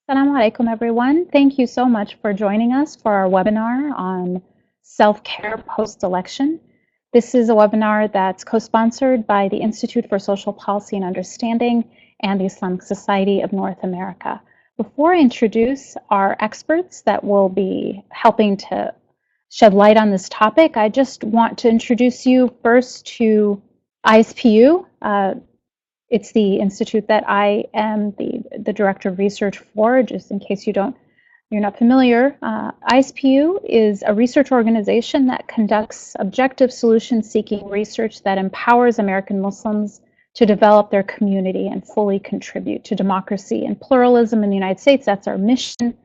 Assalamu alaikum, everyone. Thank you so much for joining us for our webinar on self-care post-election. This is a webinar that's co-sponsored by the Institute for Social Policy and Understanding and the Islamic Society of North America. Before I introduce our experts that will be helping to shed light on this topic, I just want to introduce you first to ISPU. It's the institute that I am the director of research for, just in case you're not familiar. ISPU is a research organization that conducts objective solution-seeking research that empowers American Muslims to develop their community and fully contribute to democracy and pluralism in the United States. That's our mission.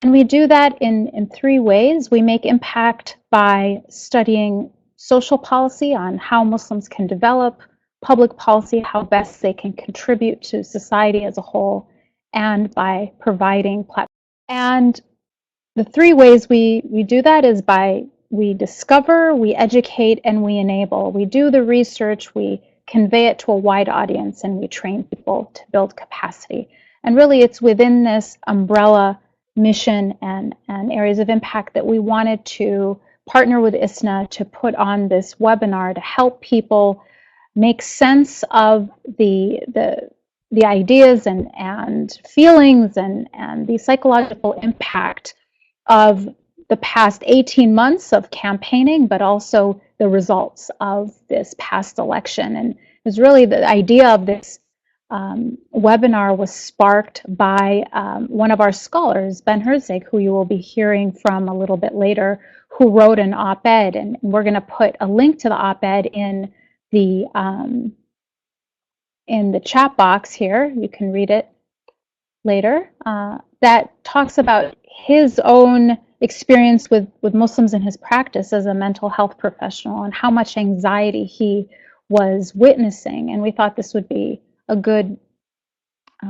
And we do that in three ways. We make impact by studying social policy on how Muslims can develop public policy, how best they can contribute to society as a whole, and by providing platforms. And the three ways we do that is by we discover, we educate, and we enable. We do the research, we convey it to a wide audience, and we train people to build capacity. And really, it's within this umbrella mission and areas of impact that we wanted to partner with ISNA to put on this webinar to help people make sense of the ideas and feelings and the psychological impact of the past 18 months of campaigning, but also the results of this past election. And it was really the idea of this webinar was sparked by one of our scholars, Ben Herzig, who you will be hearing from a little bit later, who wrote an op-ed. And we're going to put a link to the op-ed in the chat box here. You can read it later. That talks about his own experience with Muslims in his practice as a mental health professional and how much anxiety he was witnessing. And we thought this would be a good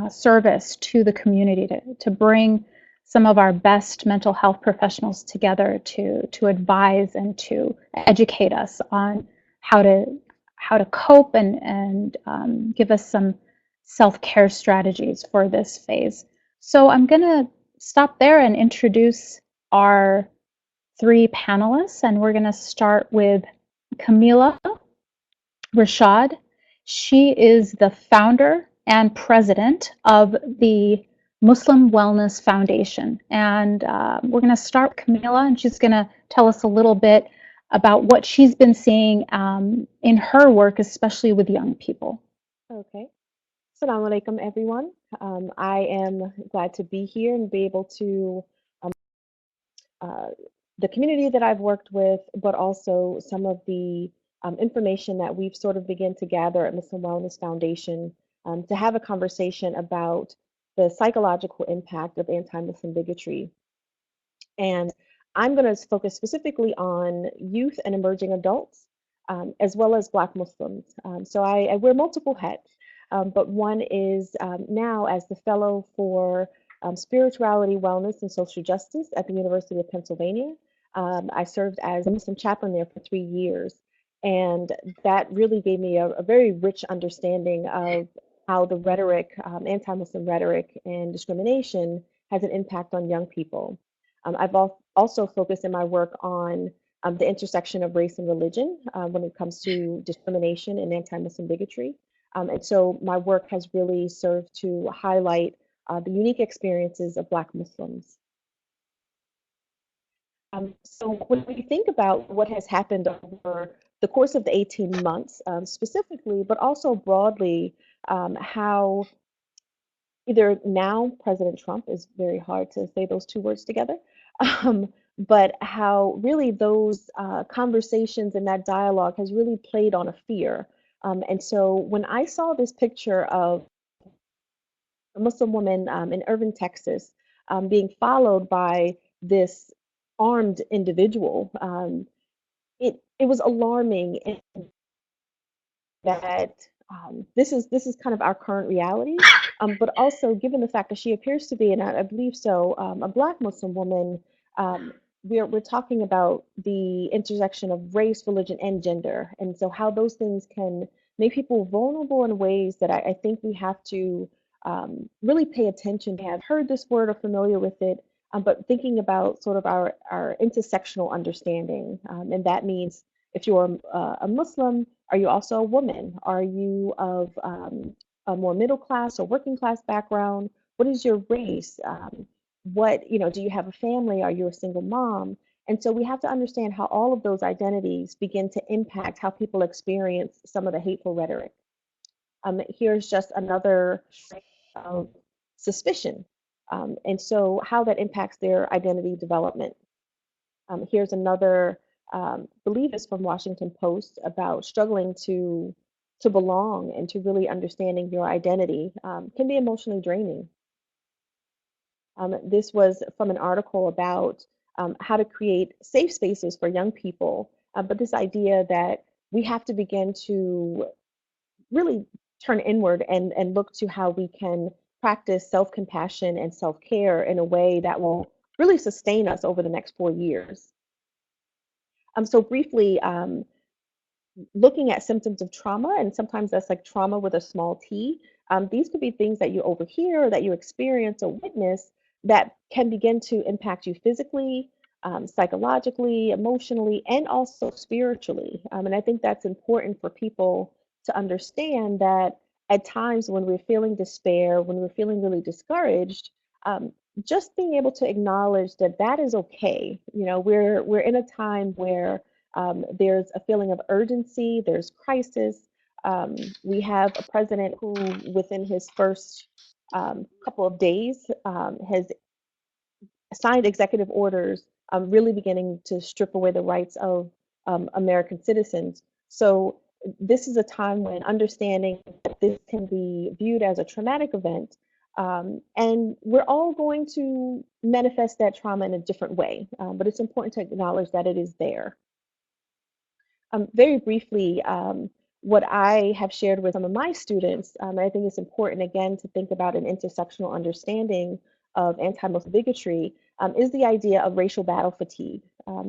service to the community to bring some of our best mental health professionals together to advise and to educate us on how to cope and give us some self-care strategies for this phase. So I'm going to stop there and introduce our three panelists, and we're going to start with Camillea Rashad. She is the founder and president of the Muslim Wellness Foundation. And we're going to start with Kameelah, and she's going to tell us a little bit about what she's been seeing in her work, especially with young people. Okay. Assalamu alaikum, everyone. I am glad to be here and be able to the community that I've worked with, but also some of the information that we've sort of begun to gather at Muslim Wellness Foundation to have a conversation about the psychological impact of anti-Muslim bigotry. And I'm going to focus specifically on youth and emerging adults, as well as Black Muslims. So I wear multiple hats, but one is now as the fellow for spirituality, wellness, and social justice at the University of Pennsylvania. I served as a Muslim chaplain there for 3 years, and that really gave me a very rich understanding of how the rhetoric, anti-Muslim rhetoric and discrimination has an impact on young people. I've also focused in my work on the intersection of race and religion when it comes to discrimination and anti-Muslim bigotry. And so my work has really served to highlight the unique experiences of Black Muslims. So when we think about what has happened over the course of the 18 months specifically, but also broadly, how either now President Trump, is very hard to say those two words together, but how really those conversations and that dialogue has really played on a fear. And so when I saw this picture of a Muslim woman in Irving, Texas, being followed by this armed individual, it was alarming that this is kind of our current reality, but also given the fact that she appears to be, and I believe so, a Black Muslim woman. We're talking about the intersection of race, religion, and gender, and so how those things can make people vulnerable in ways that I think we have to really pay attention. They have heard this word or familiar with it, but thinking about sort of our intersectional understanding. And that means if you're a Muslim, are you also a woman? Are you of a more middle class or working class background? What is your race? Do you have a family? Are you a single mom? And so we have to understand how all of those identities begin to impact how people experience some of the hateful rhetoric. Here's just another of suspicion, and so how that impacts their identity development. Here's another belief is from Washington Post about struggling to belong and to really understanding your identity can be emotionally draining. This was from an article about how to create safe spaces for young people, but this idea that we have to begin to really turn inward and look to how we can practice self-compassion and self-care in a way that will really sustain us over the next 4 years. So briefly, looking at symptoms of trauma, and sometimes that's like trauma with a small t. These could be things that you overhear, or that you experience or witness that can begin to impact you physically, psychologically, emotionally, and also spiritually. And I think that's important for people to understand that at times when we're feeling despair, when we're feeling really discouraged, just being able to acknowledge that that is okay. We're in a time where there's a feeling of urgency, there's crisis. We have a president who, within his first couple of days, has signed executive orders really beginning to strip away the rights of American citizens. So this is a time when understanding that this can be viewed as a traumatic event, and we're all going to manifest that trauma in a different way, but it's important to acknowledge that it is there. Very briefly, what I have shared with some of my students, I think it's important again to think about an intersectional understanding of anti-Muslim bigotry, is the idea of racial battle fatigue,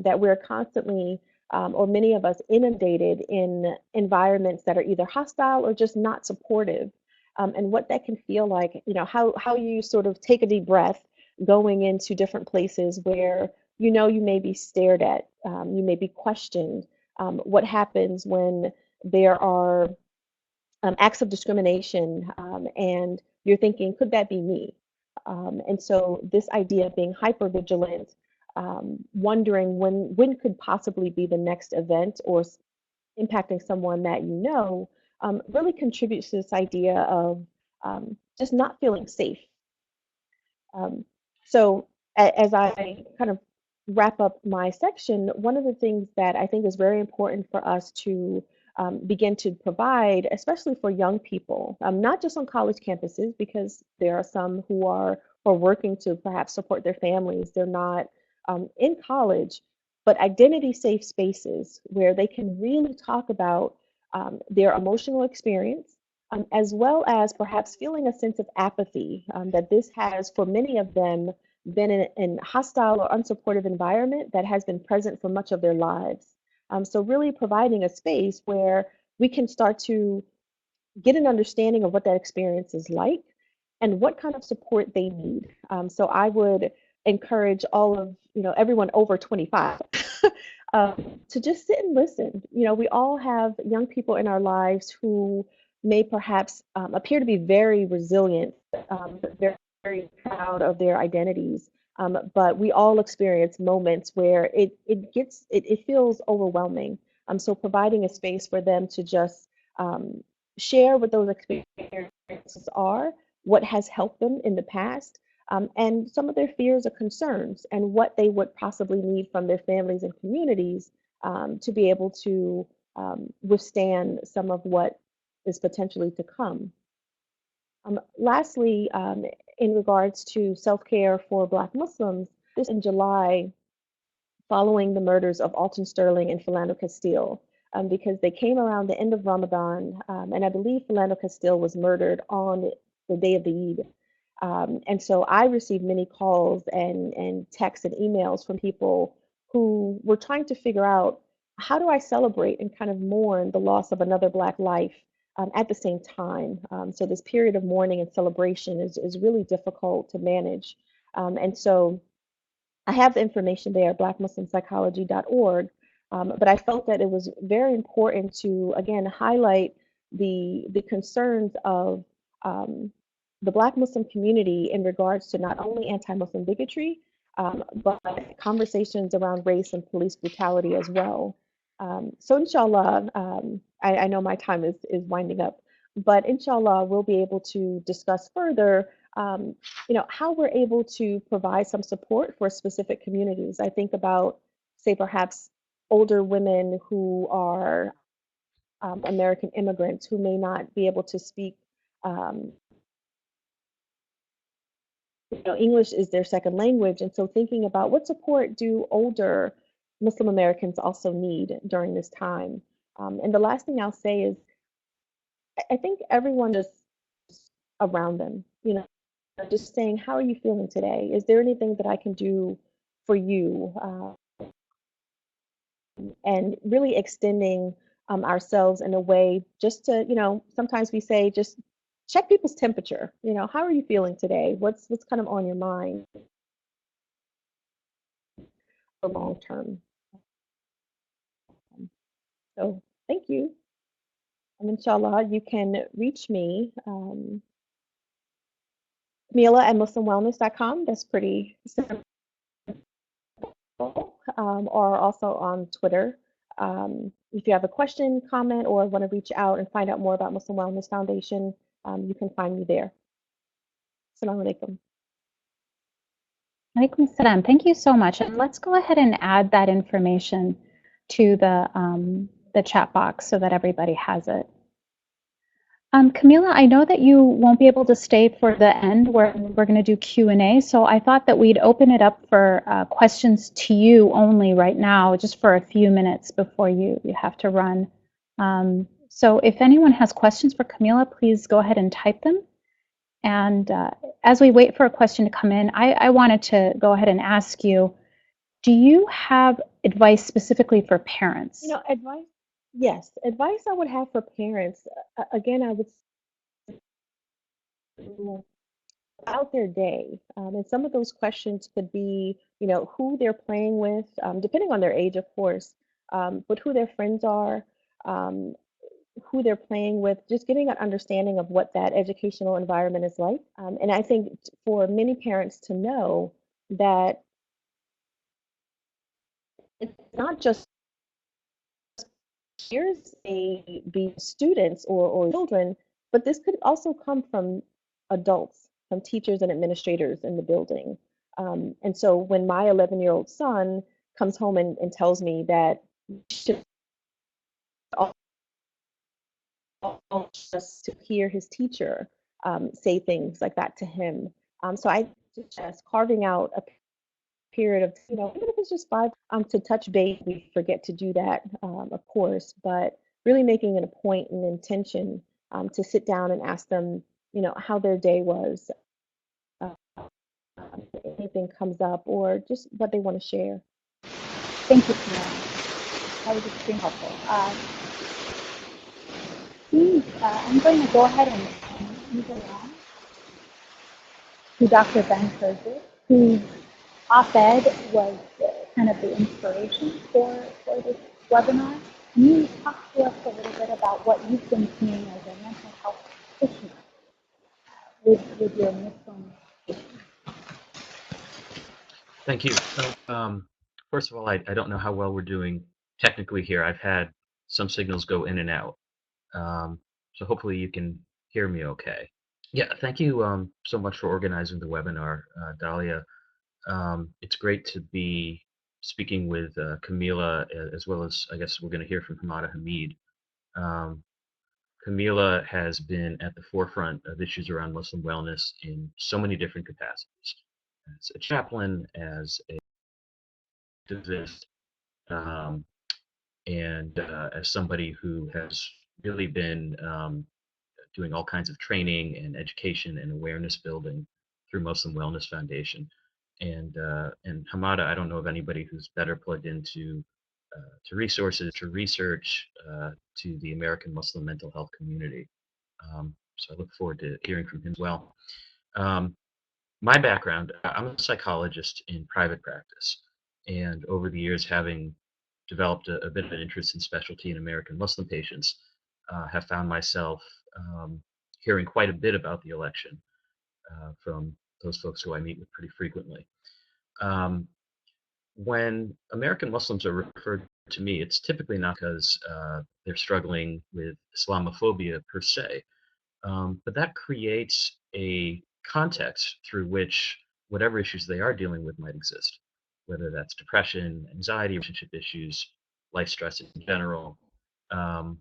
that we're constantly, or many of us, inundated in environments that are either hostile or just not supportive. And what that can feel like, how you sort of take a deep breath going into different places where you may be stared at, you may be questioned. What happens when there are acts of discrimination, and you're thinking, could that be me? And so this idea of being hyper vigilant, wondering when could possibly be the next event or impacting someone that really contributes to this idea of just not feeling safe. So as I kind of wrap up my section, one of the things that I think is very important for us to begin to provide, especially for young people, not just on college campuses, because there are some who are working to perhaps support their families. They're not in college, but identity safe spaces where they can really talk about their emotional experience, as well as perhaps feeling a sense of apathy, that this has, for many of them, been in a hostile or unsupportive environment that has been present for much of their lives. So really providing a space where we can start to get an understanding of what that experience is like and what kind of support they need. So I would encourage all of, everyone over 25 to just sit and listen. We all have young people in our lives who may perhaps appear to be very resilient, very, very proud of their identities. But we all experience moments where it feels overwhelming. So providing a space for them to just share what those experiences are, what has helped them in the past, and some of their fears or concerns, and what they would possibly need from their families and communities to be able to withstand some of what is potentially to come. Lastly, in regards to self-care for Black Muslims, this in July, following the murders of Alton Sterling and Philando Castile, because they came around the end of Ramadan, and I believe Philando Castile was murdered on the day of the Eid. And so I received many calls and texts and emails from people who were trying to figure out, how do I celebrate and kind of mourn the loss of another Black life at the same time. So this period of mourning and celebration is really difficult to manage. And so I have the information there, blackmuslimpsychology.org, but I felt that it was very important to, again, highlight the concerns of the Black Muslim community in regards to not only anti-Muslim bigotry, but conversations around race and police brutality as well. So inshallah, I know my time is winding up, but inshallah, we'll be able to discuss further how we're able to provide some support for specific communities. I think about, say, perhaps older women who are American immigrants who may not be able to speak, um, English is their second language. And so thinking about what support do older Muslim Americans also need during this time. And the last thing I'll say is I think everyone just around them, just saying, how are you feeling today? Is there anything that I can do for you? And really extending ourselves in a way just to, sometimes we say just check people's temperature. How are you feeling today? What's kind of on your mind for long term? So thank you. And inshallah, you can reach me, Kameelah at MuslimWellness.com. That's pretty simple. Or also on Twitter. If you have a question, comment, or want to reach out and find out more about Muslim Wellness Foundation, you can find me there. Assalamu alaikum. Alaikum salam. Thank you so much. And let's go ahead and add that information to the chat box so that everybody has it. Kameelah, I know that you won't be able to stay for the end where we're going to do Q&A, so I thought that we'd open it up for questions to you only right now, just for a few minutes before you have to run. So if anyone has questions for Kameelah, please go ahead and type them. And as we wait for a question to come in, I wanted to go ahead and ask you, do you have advice specifically for parents? Advice? Yes, advice I would have for parents. Again, I would say about their day. And some of those questions could be, who they're playing with, depending on their age, of course, but who their friends are, who they're playing with, just getting an understanding of what that educational environment is like. And I think for many parents to know that it's not just peers, may be students or children, but this could also come from adults, from teachers and administrators in the building. And so when my 11-year-old son comes home and tells me that should just to hear his teacher say things like that to him. So I suggest carving out a period of, even if it's just 5, to touch base. We forget to do that, of course, but really making it a point and intention to sit down and ask them, how their day was, if anything comes up, or just what they want to share. Thank you, Kameelah. That was extremely helpful. I'm going to go ahead and move along to Dr. Ben Herzig, whose op-ed was kind of the inspiration for this webinar. Can you talk to us a little bit about what you've been seeing as a mental health practitioner with your Muslim patients? Thank you. So, first of all, I don't know how well we're doing technically here. I've had some signals go in and out. So hopefully you can hear me okay. Yeah, thank you so much for organizing the webinar, Dalia. It's great to be speaking with Kameelah, as well as, I guess, we're going to hear from Hamada Hamid. Kameelah has been at the forefront of issues around Muslim wellness in so many different capacities. As a chaplain, as a activist, and as somebody who has really been doing all kinds of training and education and awareness building through Muslim Wellness Foundation. And Hamada, I don't know of anybody who's better plugged into to resources, to research, to the American Muslim mental health community. So I look forward to hearing from him as well. My background, I'm a psychologist in private practice, and over the years, having developed a bit of an interest in specialty in American Muslim patients, have found myself hearing quite a bit about the election from those folks who I meet with pretty frequently. Um, when American Muslims are referred to me, it's typically not because they're struggling with Islamophobia per se, but that creates a context through which whatever issues they are dealing with might exist, whether that's depression, anxiety, relationship issues, life stress in general. Um,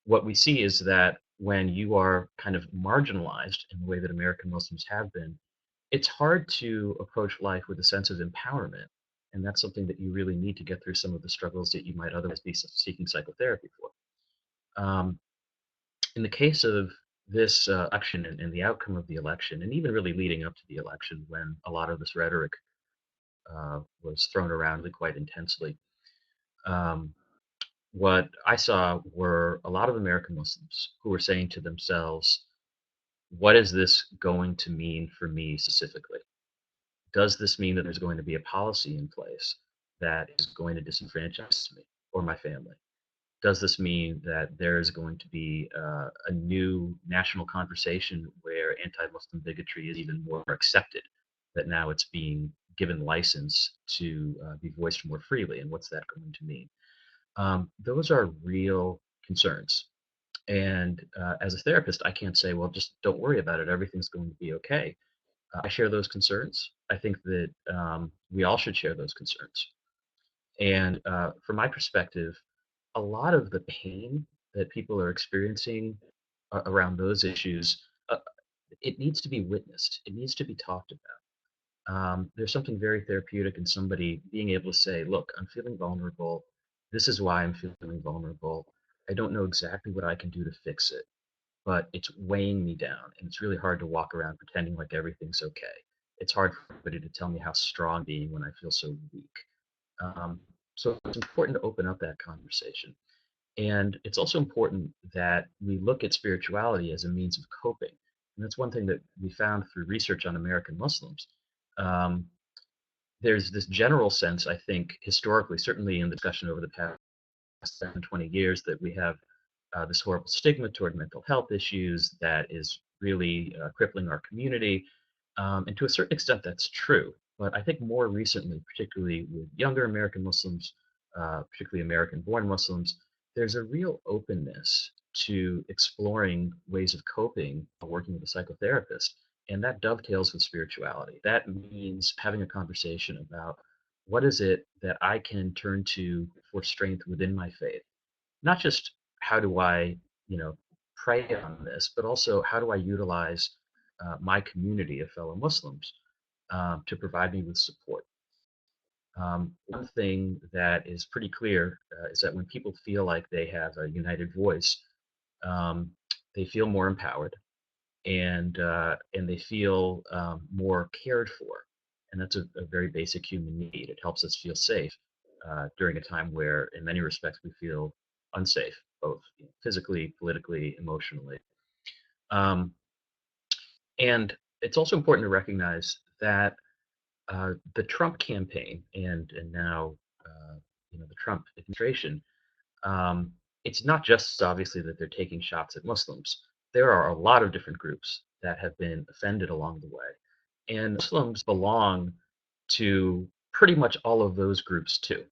what we see is that when you are kind of marginalized in the way that American Muslims have been, it's hard to approach life with a sense of empowerment. And that's something that you really need to get through some of the struggles that you might otherwise be seeking psychotherapy for. In the case of this election and the outcome of the election, and even really leading up to the election when a lot of this rhetoric was thrown around really quite intensely, um, what I saw were a lot of American Muslims who were saying to themselves, what is this going to mean for me specifically? Does this mean that there's going to be a policy in place that is going to disenfranchise me or my family? Does this mean that there is going to be a new national conversation where anti-Muslim bigotry is even more accepted, that now it's being given license to be voiced more freely, and what's that going to mean? Those are real concerns. And as a therapist, I can't say, well, just don't worry about it. Everything's going to be okay. I share those concerns. I think that we all should share those concerns. And from my perspective, a lot of the pain that people are experiencing around those issues, it needs to be witnessed. It needs to be talked about. There's something very therapeutic in somebody being able to say, look, I'm feeling vulnerable. This is why I'm feeling vulnerable. I don't know exactly what I can do to fix it, but it's weighing me down. And it's really hard to walk around pretending like everything's okay. It's hard for everybody to tell me how strong being when I feel so weak. Um, so it's important to open up that conversation. And it's also important that we look at spirituality as a means of coping. And that's one thing that we found through research on American Muslims. Um, there's this general sense, I think, historically, certainly in the discussion over the past 10, 20 years, that we have this horrible stigma toward mental health issues that is really crippling our community. And to a certain extent, that's true. But I think more recently, particularly with younger American Muslims, particularly American born Muslims, there's a real openness to exploring ways of coping working with a psychotherapist. And that dovetails with spirituality. That means having a conversation about what is it that I can turn to for strength within my faith. Not just how do I, you know, pray on this, but also how do I utilize my community of fellow Muslims to provide me with support. One thing that is pretty clear is that when people feel like they have a united voice, um, they feel more empowered and they feel more cared for, and that's a very basic human need. It helps us feel safe during a time where, in many respects, we feel unsafe, both physically, politically, emotionally. Um, and it's also important to recognize that the Trump campaign and now the Trump administration, um, it's not just obviously that they're taking shots at Muslims. There are a lot of different groups that have been offended along the way, and Muslims belong to pretty much all of those groups too.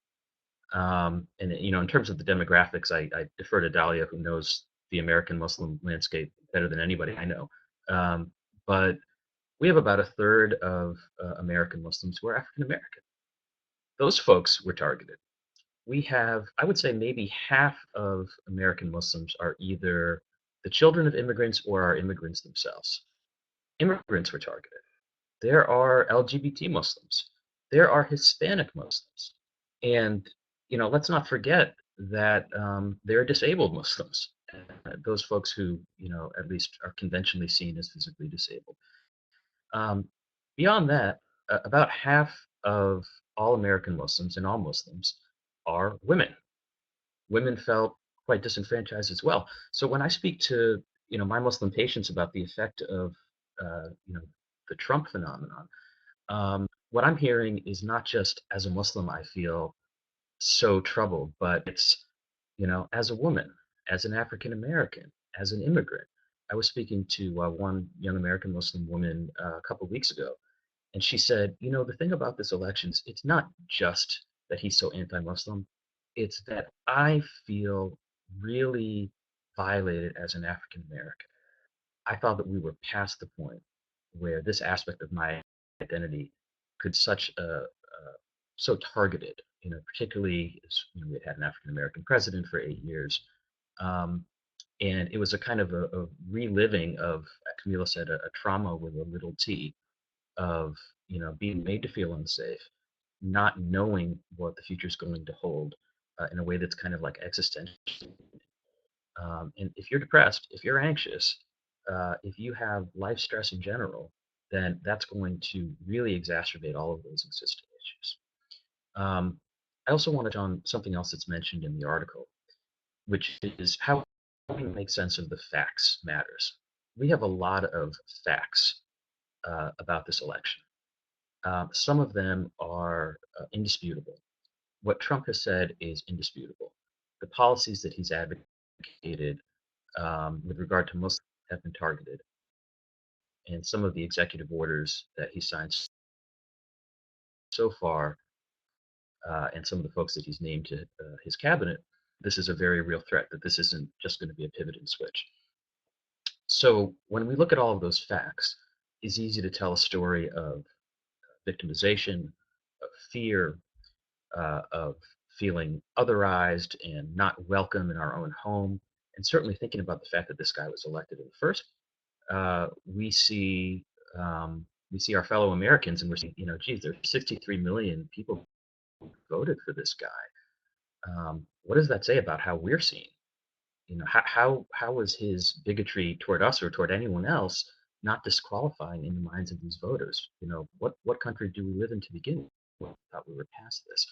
And in terms of the demographics, I defer to Dalia, who knows the American Muslim landscape better than anybody I know. But we have about a third of American Muslims who are African American. Those folks were targeted. We have, I would say, maybe half of American Muslims are either the children of immigrants or are immigrants themselves. Immigrants were targeted. There are LGBT Muslims. There are Hispanic Muslims. And, let's not forget that there are disabled Muslims, those folks who, at least are conventionally seen as physically disabled. Um, Beyond that, about half of all American Muslims and all Muslims are women. Women felt quite disenfranchised as well. So when I speak to my Muslim patients about the effect of the Trump phenomenon, what I'm hearing is not just as a Muslim I feel so troubled, but it's as a woman, as an African American, as an immigrant. I was speaking to one young American Muslim woman a couple of weeks ago, and she said, the thing about this elections, it's not just that he's so anti-Muslim, it's that I feel really violated as an African American. I thought that we were past the point where this aspect of my identity could so targeted, particularly as we had an African American president for 8 years. And it was a kind of a reliving of, Kameelah said, a trauma with a little t, of being made to feel unsafe, not knowing what the future is going to hold, in a way that's kind of like existential. And if you're depressed, if you're anxious, if you have life stress in general, then that's going to really exacerbate all of those existing issues. I also want to touch on something else that's mentioned in the article, which is how we make sense of the facts matters. We have a lot of facts about this election. Some of them are indisputable. What Trump has said is indisputable. The policies that he's advocated with regard to Muslims have been targeted, and some of the executive orders that he signed so far, and some of the folks that he's named to his cabinet, this is a very real threat, that this isn't just going to be a pivot and switch. So when we look at all of those facts, it's easy to tell a story of victimization, of fear, of feeling otherized and not welcome in our own home, and certainly thinking about the fact that this guy was elected in the first. We see our fellow Americans, and we're saying, geez, there's 63 million people who voted for this guy. What does that say about how we're seen? How was his bigotry toward us or toward anyone else not disqualifying in the minds of these voters? What country do we live in to begin with? I thought we were past this.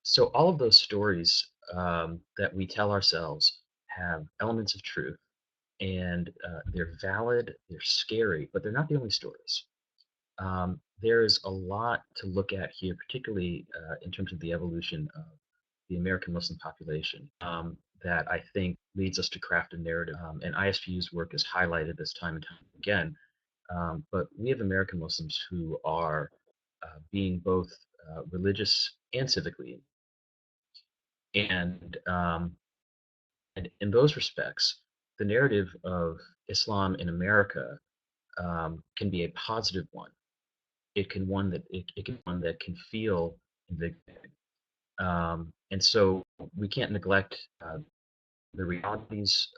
So all of those stories that we tell ourselves have elements of truth, and they're valid, they're scary, but they're not the only stories. There's a lot to look at here, particularly in terms of the evolution of the American Muslim population, that I think leads us to craft a narrative. And ISPU's work has highlighted this time and time again. But we have American Muslims who are being both religious and civically. And in those respects, the narrative of Islam in America can be a positive one. It can one that can feel invigorating. And so we can't neglect the realities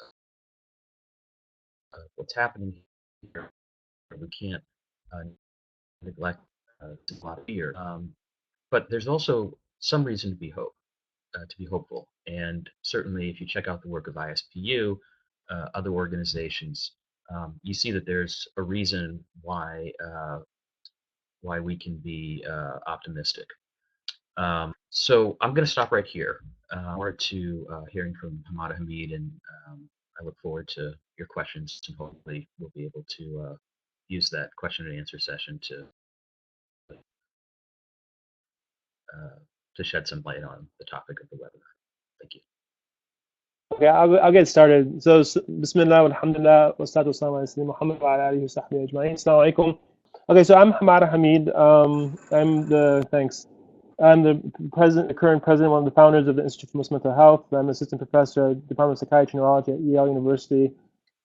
of what's happening here. We can't neglect a lot of fear. But there's also some reason to be hopeful. And certainly, if you check out the work of ISPU, other organizations, you see that there's a reason why we can be optimistic. So I'm going to stop right here. Forward to hearing from Hamada, Hamid, and I look forward to your questions, and hopefully we'll be able to use that question and answer session to shed some light on the topic of the webinar. Thank you. Okay, I'll get started. So, Bismillah, alhamdulillah, wa salatu wassalamu ala sayyidina Muhammad wa ala alihi wa sahbihi ajma'in. Assalamu alaikum. Okay, so I'm Hamada Hamid. I'm the current president, one of the founders of the Institute for Muslim Mental Health. I'm an assistant professor at the Department of Psychiatry and Neurology at Yale University,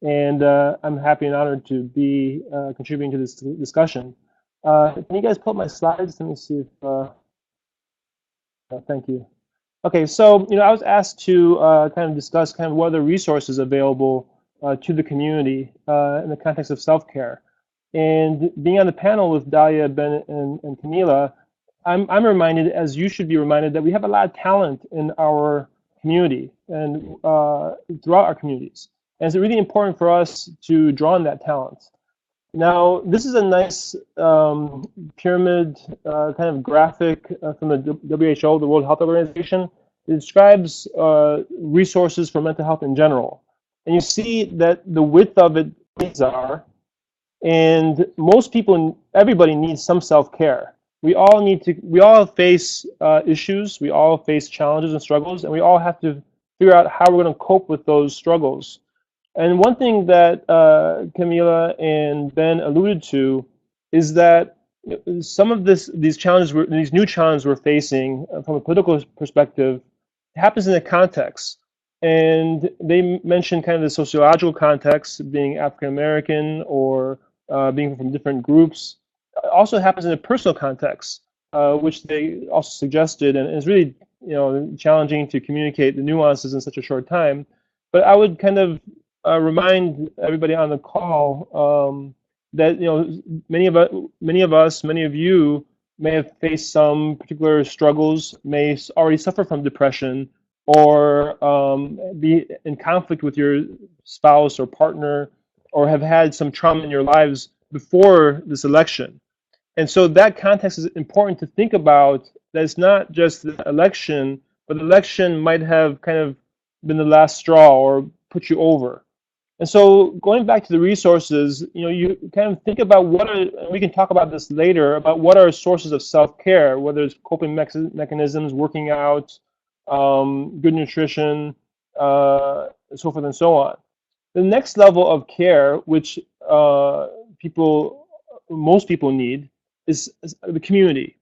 and I'm happy and honored to be contributing to this discussion. Can you guys pull up my slides? Let me see if. Thank you. Okay, so I was asked to kind of discuss what are the resources available to the community in the context of self-care, and being on the panel with Dalia, Ben, and Kameelah, I'm reminded, as you should be reminded, that we have a lot of talent in our community and throughout our communities, and it's really important for us to draw on that talent. Now, this is a nice pyramid kind of graphic from the WHO, the World Health Organization. It describes resources for mental health in general. And you see that the width of it are, and most people, everybody needs some self-care. We all face issues, we all face challenges and struggles, and we all have to figure out how we're going to cope with those struggles. And one thing that Kameelah and Ben alluded to is that some of these new challenges we're facing from a political perspective happens in a context. And they mentioned kind of the sociological context, being African American or being from different groups. It also happens in a personal context, which they also suggested, and it's really challenging to communicate the nuances in such a short time. But I would kind of remind everybody on the call that many of you may have faced some particular struggles, may already suffer from depression, or be in conflict with your spouse or partner, or have had some trauma in your lives before this election. And so that context is important to think about, that it's not just the election, but the election might have kind of been the last straw or put you over. And so going back to the resources, you kind of think about we can talk about this later, about what are sources of self-care, whether it's coping mechanisms, working out, good nutrition, so forth and so on. The next level of care, which most people need, is the community.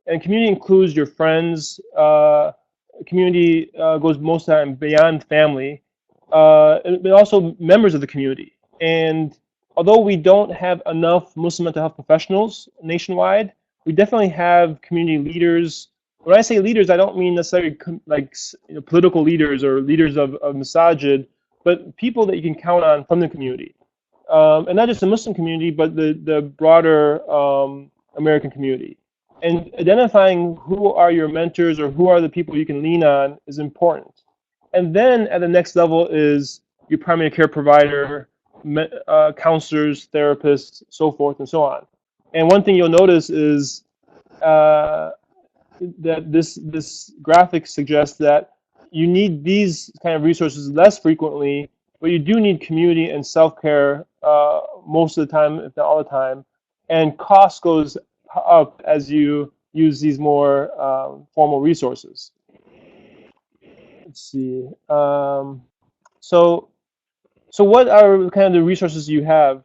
And community includes your friends. Community goes most of the time beyond family. But also members of the community. And although we don't have enough Muslim mental health professionals nationwide, we definitely have community leaders. When I say leaders, I don't mean necessarily like political leaders or leaders of masajid, but people that you can count on from the community. And not just the Muslim community, but the broader American community. And identifying who are your mentors or who are the people you can lean on is important. And then at the next level is your primary care provider, counselors, therapists, so forth and so on. And one thing you'll notice is that this graphic suggests that you need these kind of resources less frequently, but you do need community and self-care most of the time, if not all the time. And cost goes up as you use these more formal resources. Let's see. So what are kind of the resources you have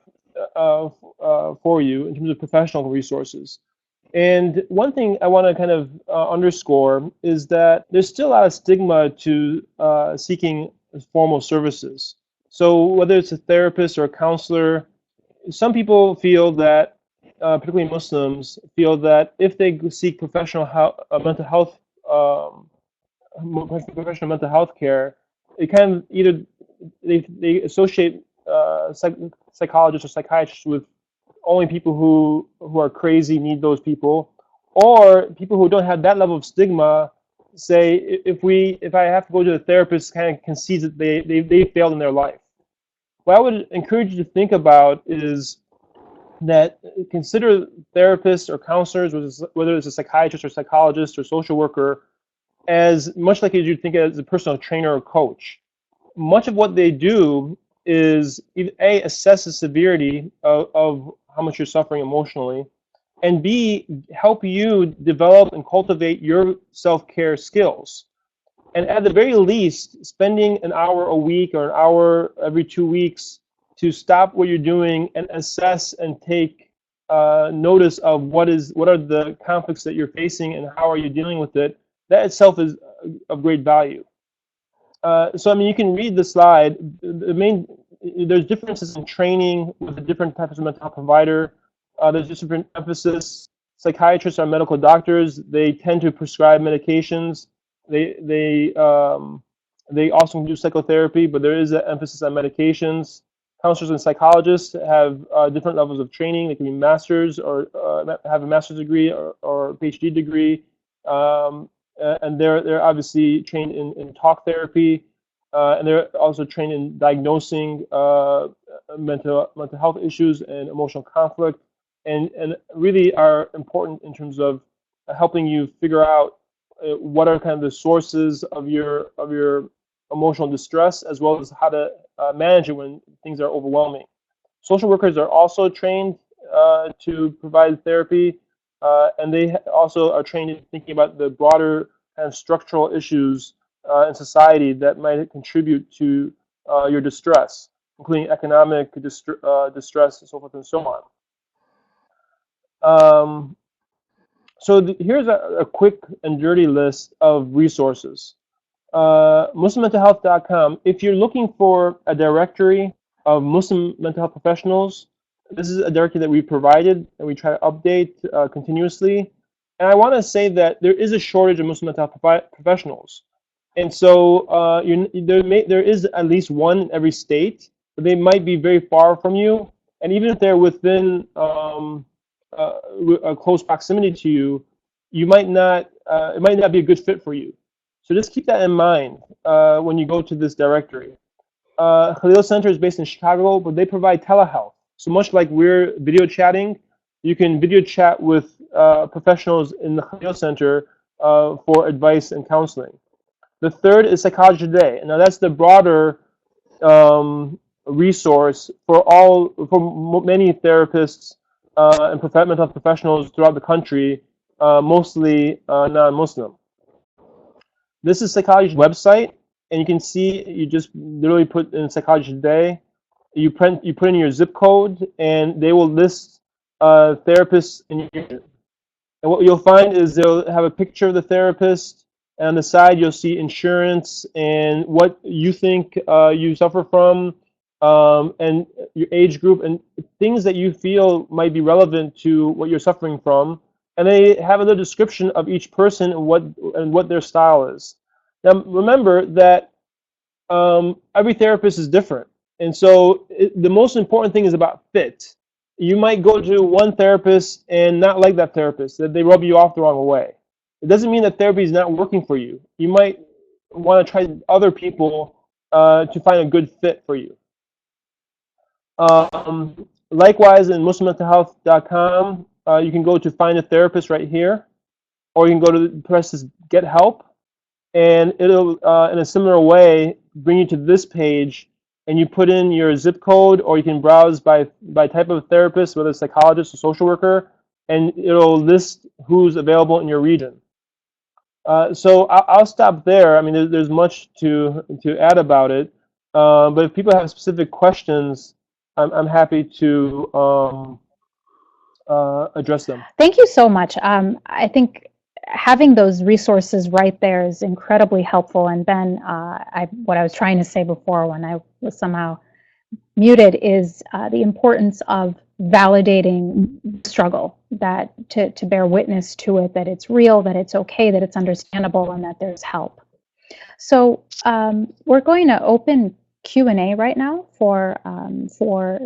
for you in terms of professional resources? And one thing I want to kind of underscore is that there's still a lot of stigma to seeking formal services. So whether it's a therapist or a counselor, some people feel that, particularly Muslims, feel that if they seek professional mental health professional mental health care, it kind of either they associate psychologists or psychiatrists with only people who are crazy, need those people, or people who don't have that level of stigma say if I have to go to the therapist, kind of concedes that they failed in their life. What I would encourage you to think about is that consider therapists or counselors, whether it's a psychiatrist or psychologist or social worker, as much like you'd think as a personal trainer or coach. Much of what they do is A, assess the severity of how much you're suffering emotionally, and B, help you develop and cultivate your self-care skills. And at the very least, spending an hour a week or an hour every 2 weeks to stop what you're doing and assess and take notice of what are the conflicts that you're facing and how are you dealing with it, that itself is of great value. So I mean, you can read the slide. There's differences in training with the different types of mental health provider. There's just different emphasis. Psychiatrists are medical doctors. They tend to prescribe medications. They also do psychotherapy, but there is an emphasis on medications. Counselors and psychologists have different levels of training. They can be masters or have a master's degree or PhD degree. And they're obviously trained in talk therapy, and they're also trained in diagnosing mental health issues and emotional conflict, and really are important in terms of helping you figure out what are kind of the sources of your emotional distress, as well as how to manage it when things are overwhelming. Social workers are also trained to provide therapy, and they also are trained in thinking about the broader kind of structural issues in society that might contribute to your distress, including economic distress and so forth and so on. So here's a quick and dirty list of resources. MuslimMentalHealth.com. If you're looking for a directory of Muslim mental health professionals, this is a directory that we provided and we try to update continuously. And I want to say that there is a shortage of Muslim mental health professionals. And so there is at least one in every state, but they might be very far from you. And even if they're within a close proximity to you, you might not. It might not be a good fit for you. So just keep that in mind when you go to this directory. Khalil Center is based in Chicago, but they provide telehealth. So much like we're video chatting, you can video chat with professionals in the Khalil Center for advice and counseling. The third is Psychology Today. Now that's the broader resource for many therapists and mental health professionals throughout the country, mostly non-Muslim. This is Psychology's website, and you can see you just literally put in Psychology Today. You put in your zip code, and they will list therapists in your region. And what you'll find is they'll have a picture of the therapist, and on the side you'll see insurance and what you think you suffer from, and your age group, and things that you feel might be relevant to what you're suffering from. And they have a little description of each person and what their style is. Now remember that every therapist is different, and so the most important thing is about fit. You might go to one therapist and not like that therapist, that they rub you off the wrong way. It doesn't mean that therapy is not working for you. You might want to try other people to find a good fit for you. Likewise, in MuslimMentalHealth.com, you can go to find a therapist right here, or you can go to press this Get Help, and it'll, in a similar way, bring you to this page, and you put in your zip code, or you can browse by type of therapist, whether it's psychologist or social worker, and it'll list who's available in your region. So I'll stop there. I mean, there's much to add about it, but if people have specific questions, I'm happy to address them. Thank you so much. I think having those resources right there is incredibly helpful. And Ben, what I was trying to say before when I was somehow muted is the importance of validating struggle, that to bear witness to it, that it's real, that it's okay, that it's understandable, and that there's help. So we're going to open Q&A right now for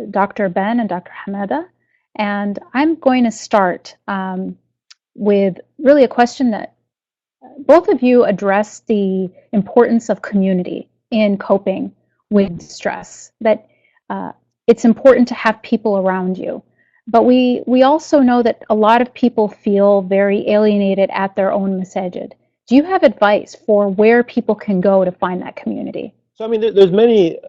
Dr. Ben and Dr. Hamada. And I'm going to start with really a question that both of you address the importance of community in coping with stress, that it's important to have people around you. But we also know that a lot of people feel very alienated at their own masajid. Do you have advice for where people can go to find that community? So I mean, there's many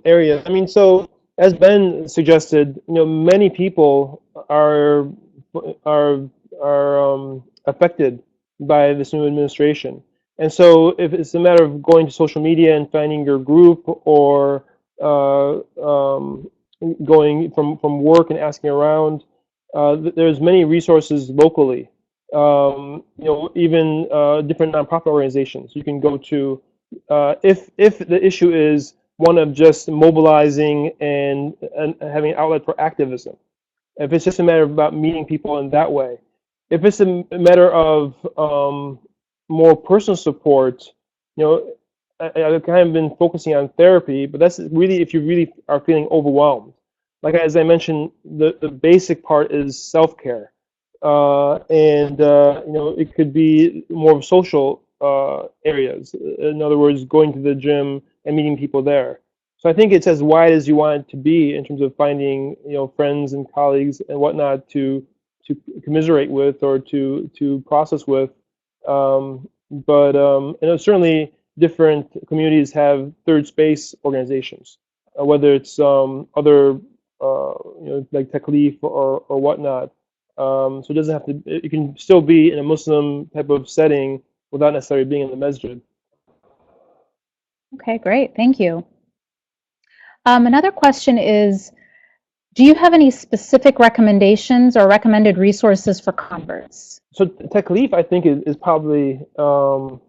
areas. I mean, so as Ben suggested, many people are affected by this new administration, and so if it's a matter of going to social media and finding your group, or going from work and asking around, there's many resources locally. Even different nonprofit organizations you can go to. If the issue is one of just mobilizing and having an outlet for activism, if it's just a matter about meeting people in that way, if it's a matter of more personal support, I've kind of been focusing on therapy, but that's really if you really are feeling overwhelmed. Like as I mentioned, the basic part is self-care, and it could be more of social areas. In other words, going to the gym and meeting people there. So I think it's as wide as you want it to be in terms of finding, friends and colleagues and whatnot to commiserate with or to process with. Certainly different communities have third space organizations, whether it's other, like taklif or whatnot. So it doesn't have to. It can still be in a Muslim type of setting without necessarily being in the masjid. Okay, great. Thank you. Another question is, do you have any specific recommendations or recommended resources for converts? So taklif, I think, is probably the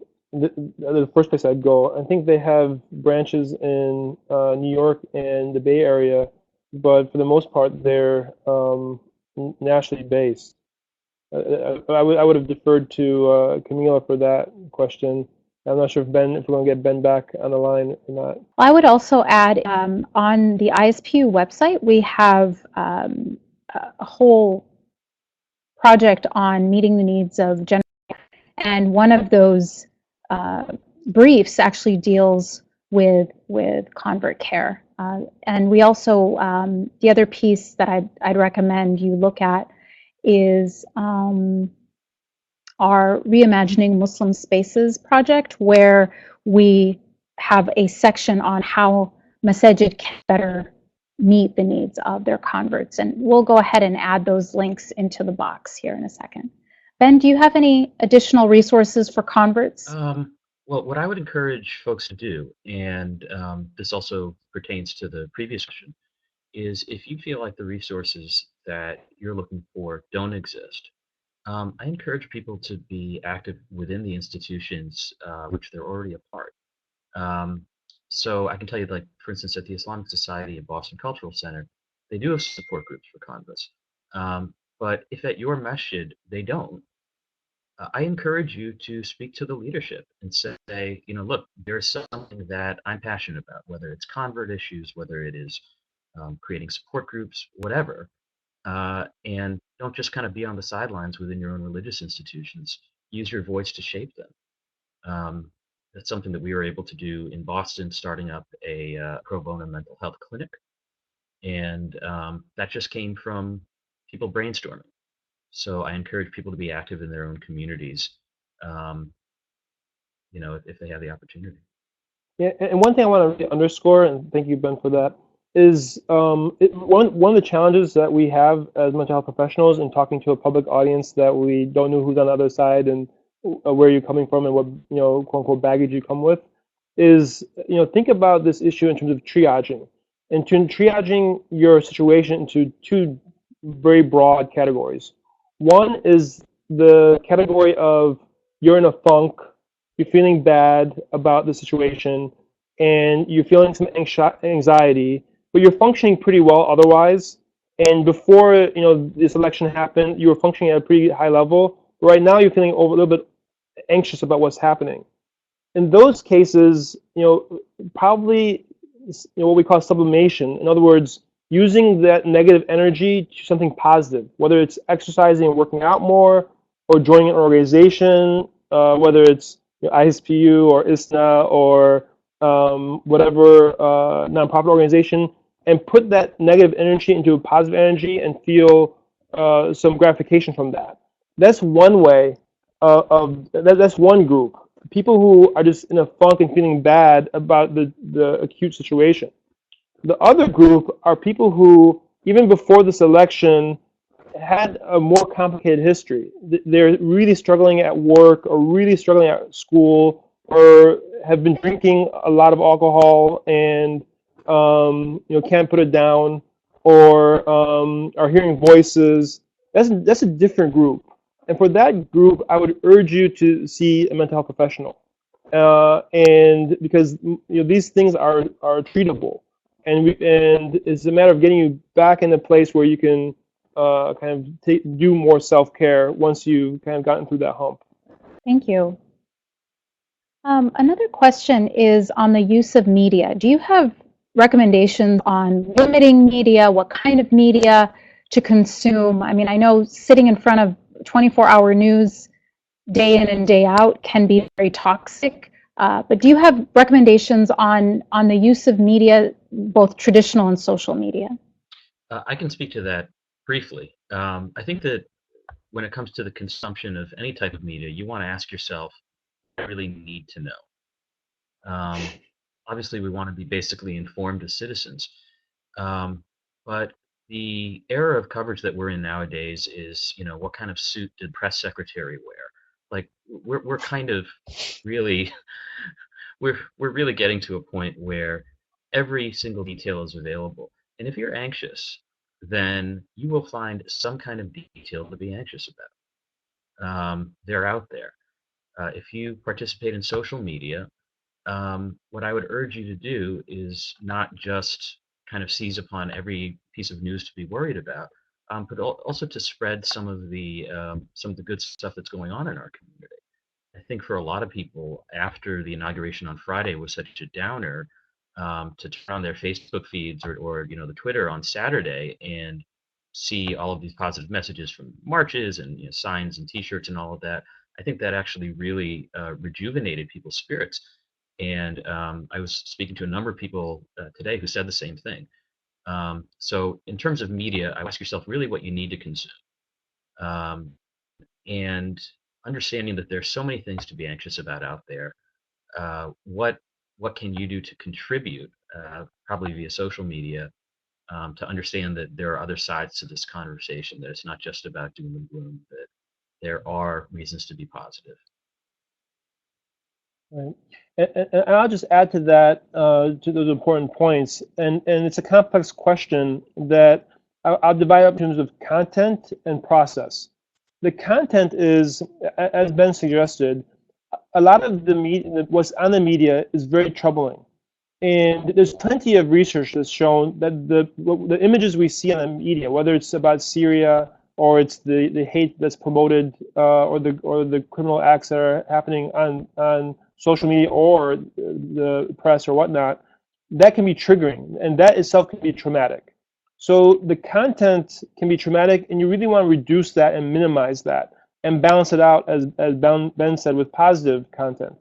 first place I'd go. I think they have branches in New York and the Bay Area, but for the most part, they're nationally based. I would have deferred to Kameelah for that question. I'm not sure if we're going to get Ben back on the line or not. I would also add on the ISPU website, we have a whole project on meeting the needs of general, and one of those briefs actually deals with convert care. And we also, the other piece that I'd recommend you look at is our Reimagining Muslim Spaces project, where we have a section on how masajid can better meet the needs of their converts. And we'll go ahead and add those links into the box here in a second. Ben, do you have any additional resources for converts? Well, what I would encourage folks to do, and this also pertains to the previous question, is if you feel like the resources that you're looking for don't exist, I encourage people to be active within the institutions which they're already a part. So I can tell you, like, for instance, at the Islamic Society of Boston Cultural Center, they do have support groups for converts. But if at your masjid they don't, I encourage you to speak to the leadership and say, look, there's something that I'm passionate about, whether it's convert issues, whether it is creating support groups, whatever. And don't just kind of be on the sidelines within your own religious institutions. Use your voice to shape them. That's something that we were able to do in Boston, starting up a pro bono mental health clinic. And that just came from people brainstorming. So I encourage people to be active in their own communities, if they have the opportunity. Yeah, and one thing I want to underscore, and thank you, Ben, for that, is one of the challenges that we have as mental health professionals in talking to a public audience that we don't know who's on the other side and where you're coming from and what quote unquote baggage you come with, is think about this issue in terms of triaging, and triaging your situation into two very broad categories. One is the category of you're in a funk, you're feeling bad about the situation, and you're feeling some anxiety, but you're functioning pretty well otherwise. And before this election happened, you were functioning at a pretty high level. But right now, you're feeling a little bit anxious about what's happening. In those cases, probably what we call sublimation. In other words, using that negative energy to something positive, whether it's exercising and working out more, or joining an organization, whether it's ISPU or ISNA or whatever nonprofit organization, and put that negative energy into a positive energy and feel some gratification from that. That's one way that's one group. People who are just in a funk and feeling bad about the acute situation. The other group are people who, even before this election, had a more complicated history. They're really struggling at work or really struggling at school, or have been drinking a lot of alcohol and can't put it down, or are hearing voices. That's a different group. And for that group, I would urge you to see a mental health professional, and because these things are treatable. And it's a matter of getting you back in a place where you can kind of do more self-care once you've kind of gotten through that hump. Thank you. Another question is on the use of media. Do you have recommendations on limiting media, what kind of media to consume? I mean, I know sitting in front of 24-hour news day in and day out can be very toxic But do you have recommendations on the use of media, both traditional and social media? I can speak to that briefly. I think that when it comes to the consumption of any type of media, you want to ask yourself, I really need to know. Obviously, we want to be basically informed as citizens. But the era of coverage that we're in nowadays is, what kind of suit did press secretary wear? Like, we're kind of really, we're really getting to a point where every single detail is available. And if you're anxious, then you will find some kind of detail to be anxious about. They're out there. If you participate in social media, what I would urge you to do is not just kind of seize upon every piece of news to be worried about, but also to spread some of the good stuff that's going on in our community. I think for a lot of people, after the inauguration on Friday was such a downer, to turn on their Facebook feeds or the Twitter on Saturday and see all of these positive messages from marches and signs and T-shirts and all of that, I think that actually really rejuvenated people's spirits. And I was speaking to a number of people today who said the same thing. So in terms of media, I ask yourself really what you need to consume. And understanding that there's so many things to be anxious about out there. What can you do to contribute, probably via social media, to understand that there are other sides to this conversation, that it's not just about doom and gloom, that there are reasons to be positive. Right. And I'll just add to that, to those important points. And it's a complex question that I'll divide up in terms of content and process. The content is, as Ben suggested, a lot of the media, what's on the media is very troubling. And there's plenty of research that's shown that the images we see on the media, whether it's about Syria or it's the hate that's promoted, or the criminal acts that are happening on social media or the press or whatnot, that can be triggering, and that itself can be traumatic. So the content can be traumatic, and you really want to reduce that and minimize that and balance it out, as Ben said, with positive content.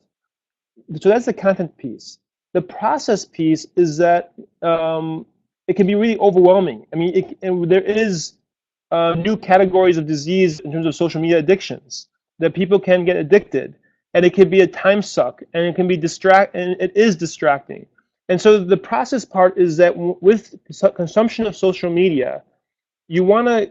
So that's the content piece. The process piece is that it can be really overwhelming. I mean, there is new categories of disease in terms of social media addictions, that people can get addicted, and it can be a time suck, and it can be and it is distracting. And so the process part is that with consumption of social media, you want to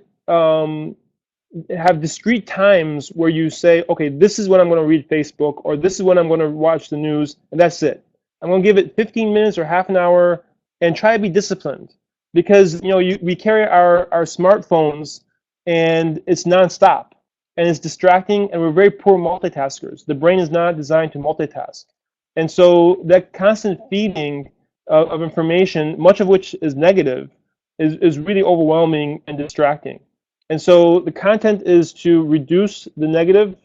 have discrete times where you say, okay, this is when I'm going to read Facebook, or this is when I'm going to watch the news, and that's it. I'm going to give it 15 minutes or half an hour and try to be disciplined, because we carry our smartphones and it's nonstop and it's distracting, and we're very poor multitaskers. The brain is not designed to multitask. And so that constant feeding of information, much of which is negative, is really overwhelming and distracting. And so the content is to reduce the negative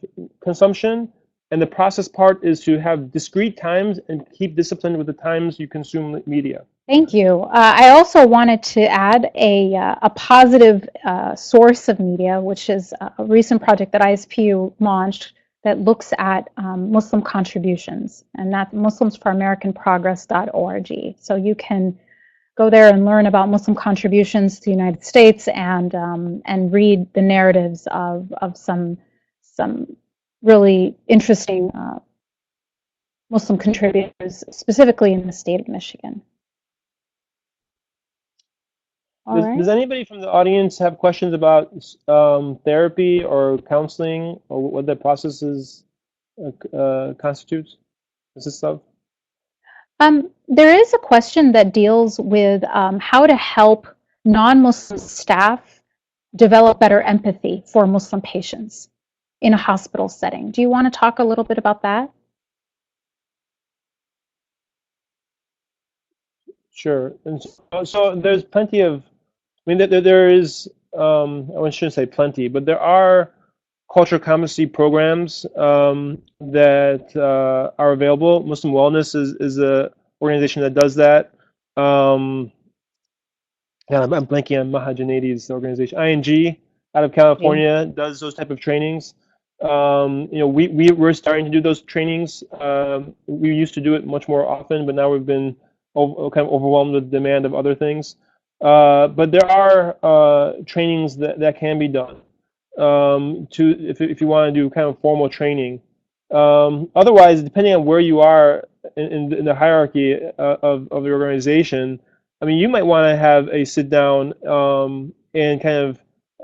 consumption, and the process part is to have discrete times and keep disciplined with the times you consume media. Thank you. I also wanted to add a positive source of media, which is a recent project that ISPU launched that looks at Muslim contributions, and that's muslimsforamericanprogress.org. So you can go there and learn about Muslim contributions to the United States and read the narratives of some really interesting Muslim contributors, specifically in the state of Michigan. Does anybody from the audience have questions about therapy or counseling, or what that process is, constitutes, consists of? There is a question that deals with how to help non-Muslim staff develop better empathy for Muslim patients in a hospital setting. Do you want to talk a little bit about that? Sure. And so there's plenty of, I mean, there is, I shouldn't say plenty, but there are cultural competency programs that are available. Muslim Wellness is an organization that does that. I'm blanking on Maha Janadi's organization. ING out of California does those type of trainings. We're starting to do those trainings. We used to do it much more often, but now we've been kind of overwhelmed with the demand of other things. But there are trainings that can be done if you want to do kind of formal training. Otherwise, depending on where you are in the hierarchy of the organization, I mean, you might want to have a sit down and kind of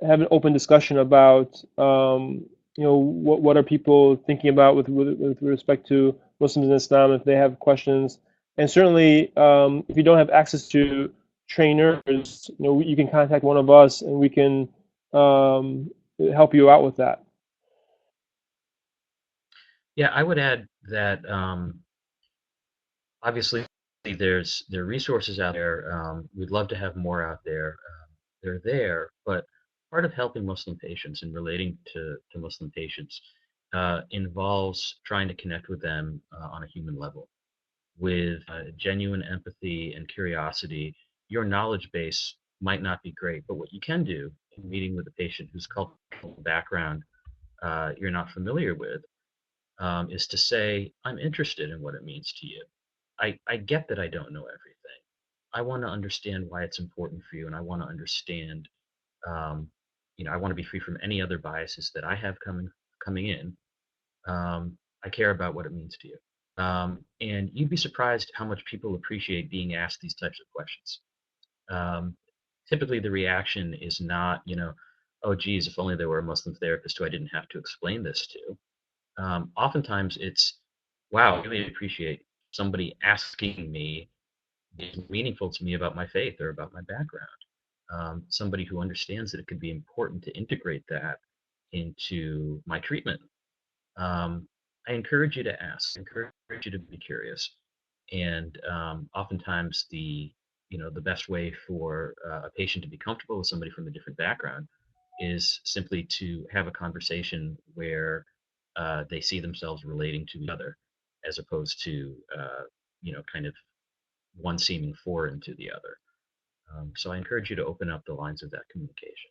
have an open discussion about what are people thinking about with respect to Muslims and Islam if they have questions. And certainly, if you don't have access to trainers, you can contact one of us and we can help you out with that. Yeah, I would add that obviously there are resources out there. We'd love to have more out there. They're there, but part of helping Muslim patients and relating to Muslim patients involves trying to connect with them on a human level with genuine empathy and curiosity. Your knowledge base might not be great, but what you can do in meeting with a patient whose cultural background you're not familiar with is to say, I'm interested in what it means to you. I get that I don't know everything. I want to understand why it's important for you, and I want to understand, I want to be free from any other biases that I have coming in. I care about what it means to you. And you'd be surprised how much people appreciate being asked these types of questions. Typically, the reaction is not, oh, geez, if only there were a Muslim therapist who I didn't have to explain this to. Oftentimes, it's, wow, I really appreciate somebody asking me meaningful to me about my faith or about my background. Somebody who understands that it could be important to integrate that into my treatment. I encourage you to ask, encourage you to be curious. And oftentimes the best way for a patient to be comfortable with somebody from a different background is simply to have a conversation where they see themselves relating to the other as opposed to, kind of one seeming foreign to the other. So I encourage you to open up the lines of that communication.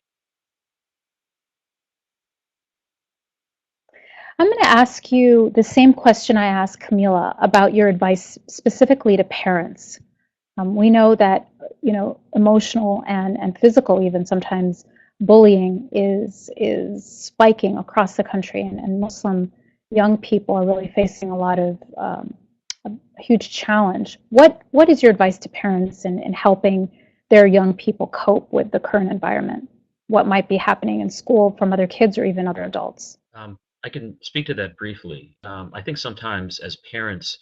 I'm going to ask you the same question I asked Kameelah about your advice specifically to parents. We know that emotional and physical, even sometimes, bullying is spiking across the country, and Muslim young people are really facing a lot of a huge challenge. What is your advice to parents in helping their young people cope with the current environment? What might be happening in school from other kids or even other adults? I can speak to that briefly. I think sometimes as parents,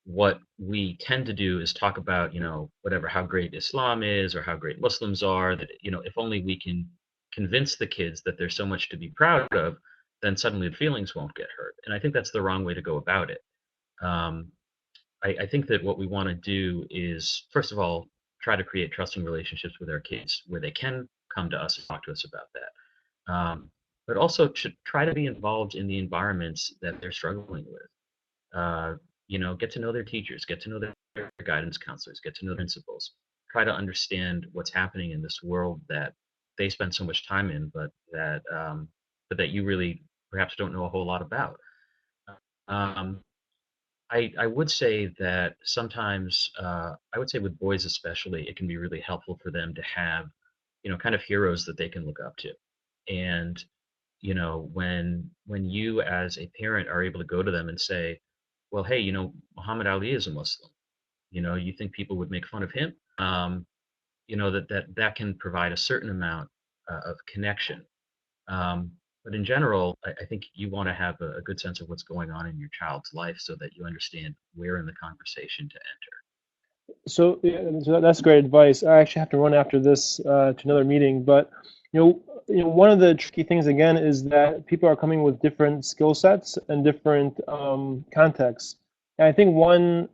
what we tend to do is talk about, whatever, how great Islam is or how great Muslims are, that, if only we can convince the kids that there's so much to be proud of, then suddenly the feelings won't get hurt. And I think that's the wrong way to go about it. I think that what we want to do is, first of all, try to create trusting relationships with our kids where they can come to us and talk to us about that. But also to try to be involved in the environments that they're struggling with. Get to know their teachers, get to know their guidance counselors, get to know principals. Try to understand what's happening in this world that they spend so much time in, but that you really perhaps don't know a whole lot about. I would say that sometimes, I would say with boys especially, it can be really helpful for them to have, kind of heroes that they can look up to. And when you as a parent are able to go to them and say, well, hey, Muhammad Ali is a Muslim. You think people would make fun of him? That can provide a certain amount of connection. But in general, I think you want to have a good sense of what's going on in your child's life so that you understand where in the conversation to enter. So, so that's great advice. I actually have to run after this to another meeting, but one of the tricky things again is that people are coming with different skill sets and different contexts. And I think one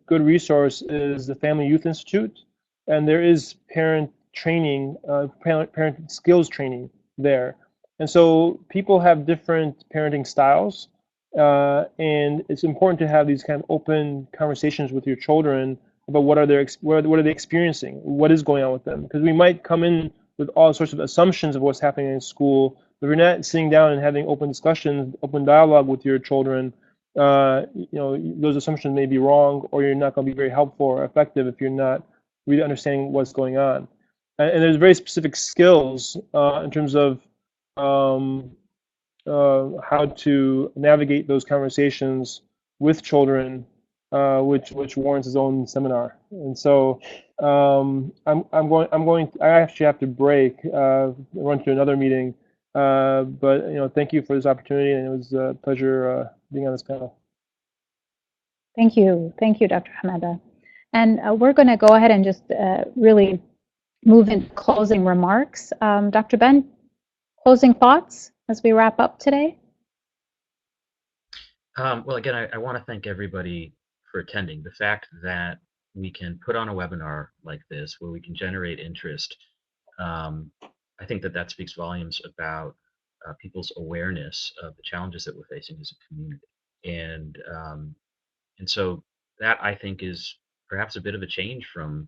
good resource is the Family Youth Institute, and there is parent training, parent skills training there. And so people have different parenting styles, and it's important to have these kind of open conversations with your children about what are they experiencing, what is going on with them, because we might come in with all sorts of assumptions of what's happening in school, if you're not sitting down and having open discussions, open dialogue with your children, those assumptions may be wrong, or you're not going to be very helpful or effective if you're not really understanding what's going on. And there's very specific skills in terms of how to navigate those conversations with children, which warrants its own seminar. And so I actually have to break, run to another meeting. But thank you for this opportunity, and it was a pleasure being on this panel. Thank you, Dr. Hamada. And we're going to go ahead and just really move into closing remarks. Dr. Ben, closing thoughts as we wrap up today? Well, again, I want to thank everybody for attending. The fact that we can put on a webinar like this where we can generate interest, I think that speaks volumes about people's awareness of the challenges that we're facing as a community. And so that, I think, is perhaps a bit of a change from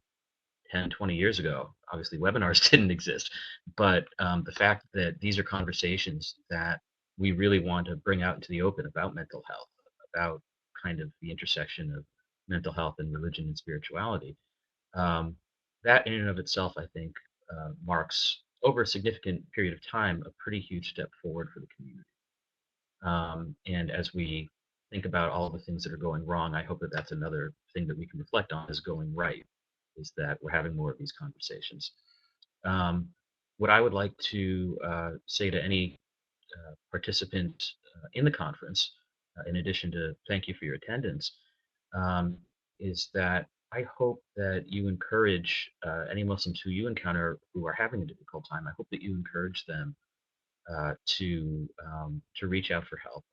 10, 20 years ago. Obviously, webinars didn't exist, but the fact that these are conversations that we really want to bring out into the open about mental health, about kind of the intersection of mental health and religion and spirituality, that in and of itself, I think, marks, over a significant period of time, a pretty huge step forward for the community. And as we think about all the things that are going wrong, I hope that that's another thing that we can reflect on as going right, is that we're having more of these conversations. What I would like to say to any participant in the conference, in addition to thank you for your attendance, is that I hope that you encourage any Muslims who you encounter who are having a difficult time. I hope that you encourage them to reach out for help.